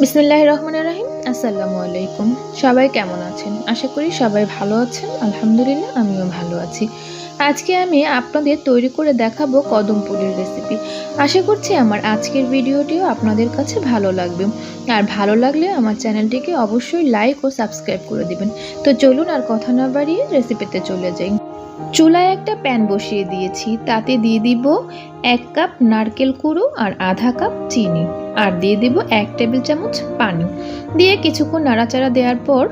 বিসমিল্লাহির রহমানির রহিম। আসসালামু আলাইকুম। সবাই কেমন আছেন? আশা করি সবাই ভালো আছেন। আলহামদুলিল্লাহ আমিও ভালো আছি। আজকে আমি আপনাদের তৈরি করে দেখাবো কদম ফুলের রেসিপি। আশা করছি আমার আজকের ভিডিওটিও আপনাদের কাছে ভালো লাগবে। আর ভালো লাগলে আমার চ্যানেলটিকে অবশ্যই লাইক ও সাবস্ক্রাইব করে দিবেন। তো চলুন আর কথা না বাড়িয়ে রেসিপিতে চলে যাই। চুলায় একটা প্যান বসিয়ে দিয়েছি, তাতে দিয়ে দিব 1 কাপ নারকেল কুড়ো আর আধা কাপ চিনি, আর দিয়ে দিব 1 টেবিল চামচ পানি। দিয়ে কিছুক্ষণ নাড়াচাড়া দেওয়ার পর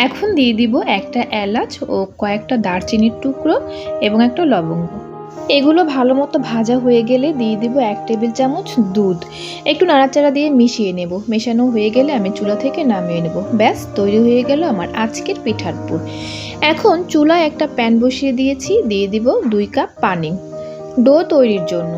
এখন দিয়ে দিব একটা এলাচ ও কয়েকটা দারচিনির টুকরো এবং একটা লবঙ্গ। এগুলো ভালো মতো ভাজা হয়ে গেলে দিয়ে দিব 1 টেবিল চামচ দুধ। একটু নাড়াচাড়া দিয়ে মিশিয়ে নেব। মেশানো হয়ে গেলে আমি চুলা থেকে নামিয়ে নেব। ব্যাস, তৈরি হয়ে গেল আমার আজকের পিঠার পুর। এখন চুলায় একটা প্যান বসিয়ে দিয়েছি, দিয়ে দিব 2 কাপ পানি। ডো তৈরির জন্য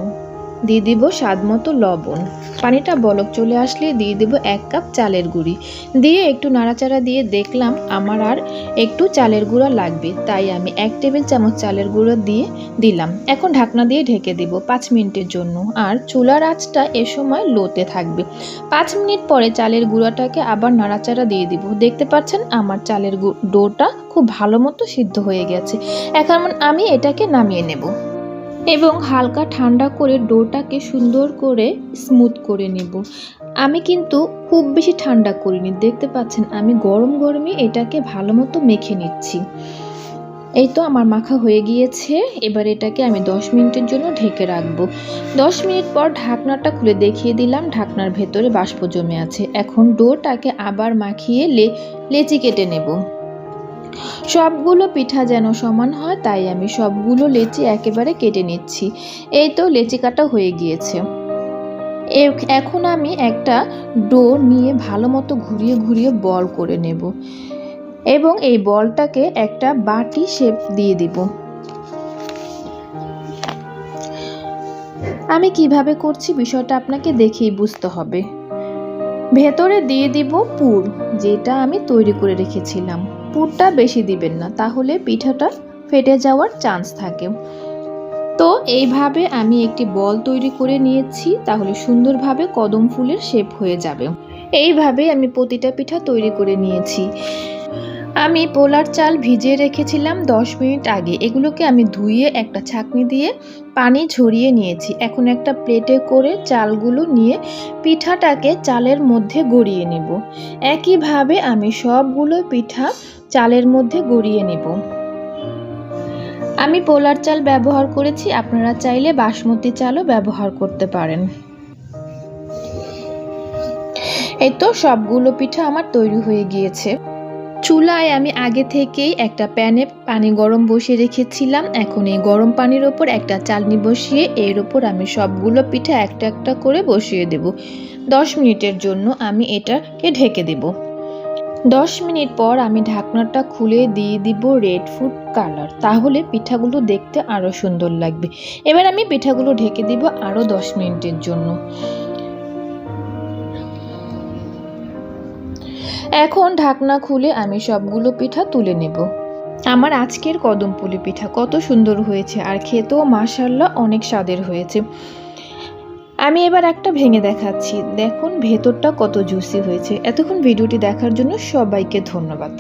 দিয়ে দিব স্বাদমতো লবণ। পানিটা বলক চলে আসলে দিয়ে দিব 1 কাপ চালের গুঁড়ি। দিয়ে একটু নাড়াচাড়া দিয়ে দেখলাম আমার আর একটু চালের গুঁড়া লাগবে, তাই আমি 1 টেবিল চামচ চালের গুঁড়ো দিয়ে দিলাম। এখন ঢাকনা দিয়ে ঢেকে দিব 5 মিনিটের জন্য, আর চুলার আঁচটা এ সময় লোতে থাকবে। 5 মিনিট পরে চালের গুঁড়াটাকে আবার নাড়াচাড়া দিয়ে দিব। দেখতে পাচ্ছেন আমার চালের ডোটা খুব ভালো মতো সিদ্ধ হয়ে গেছে। এখন আমি এটাকে নামিয়ে নেব এবং হালকা ঠান্ডা করে ডোটাকে সুন্দর করে স্মুথ করে নেব। আমি কিন্তু খুব বেশি ঠান্ডা করিনি, দেখতে পাচ্ছেন আমি গরম গরমে এটাকে ভালো মতো মেখে নিচ্ছি। এই তো আমার মাখা হয়ে গিয়েছে। এবার এটাকে আমি 10 মিনিটের জন্য ঢেকে রাখবো। 10 মিনিট পর ঢাকনাটা খুলে দেখিয়ে দিলাম, ঢাকনার ভেতরে বাষ্প জমে আছে। এখন ডোটাকে আবার মাখিয়ে লেচি কেটে নেব। সবগুলো পিঠা যেন সমান হয়, তাই আমি সবগুলো লেচি একেবারে কেটে নিচ্ছি। এই তো লেচি কাটা হয়ে গিয়েছে। এখন আমি একটা ডো নিয়ে ভালো মতো ঘুরিয়ে ঘুরিয়ে বল করে নেব এবং এই বলটাকে একটা বাটি শেপ দিয়ে দিব। আমি কিভাবে করছি বিষয়টা আপনাকে দেখেই বুঝতে হবে। ভেতরে দিয়ে দিব পুর, যেটা আমি তৈরি করে রেখেছিলাম। পুরটা বেশি দিবেন না, তাহলে পিঠাটা ফেটে যাওয়ার চান্স থাকে। তো এইভাবে আমি একটি বল তৈরি করে নিয়েছি, তাহলে সুন্দরভাবে কদম ফুলের শেপ হয়ে যাবে। এইভাবে আমি প্রতিটা পিঠা তৈরি করে নিয়েছি। আমি পোলার চাল ভিজিয়ে রেখেছিলাম 10 মিনিট আগে। এগুলোকে আমি ধুয়ে একটা ছাঁকনি দিয়ে পানি ঝরিয়ে নিয়েছি। এখন একটা প্লেটে করে চালগুলো নিয়ে পিঠাটাকে চালের মধ্যে গড়িয়ে নেব। একইভাবে আমি সবগুলো পিঠা চালের মধ্যে গড়িয়ে নেব। আমি পোলার চাল ব্যবহার করেছি, আপনারা চাইলে বাসমতি চালও ব্যবহার করতে পারেন। এই তো সবগুলো পিঠা আমার তৈরি হয়ে গিয়েছে। চুলায় আমি আগে থেকেই একটা প্যানে পানি গরম বসিয়ে রেখেছিলাম। এখন এই গরম পানির ওপর একটা চালনি বসিয়ে এর ওপর আমি সবগুলো পিঠা একটা একটা করে বসিয়ে দেব। 10 মিনিটের জন্য আমি এটাকে ঢেকে দেব। 10 মিনিট পর আমি ঢাকনাটা খুলে দিয়ে দিব রেড ফুড কালার, তাহলে পিঠাগুলো দেখতে আরো সুন্দর লাগবে। এবার আমি পিঠাগুলো ঢেকে দিব আরো 10 মিনিটের জন্য। এখন ঢাকনা খুলে আমি সবগুলো পিঠা তুলে নেব। আমার আজকের কদমপুলি পিঠা কত সুন্দর হয়েছে, আর খেতেও মাশাআল্লাহ অনেক স্বাদের হয়েছে। আমি এবার একটা ভেঙে দেখাচ্ছি, দেখুন ভেতরটা কত জুসি হয়েছে। এতক্ষণ ভিডিওটি দেখার জন্য সবাইকে ধন্যবাদ।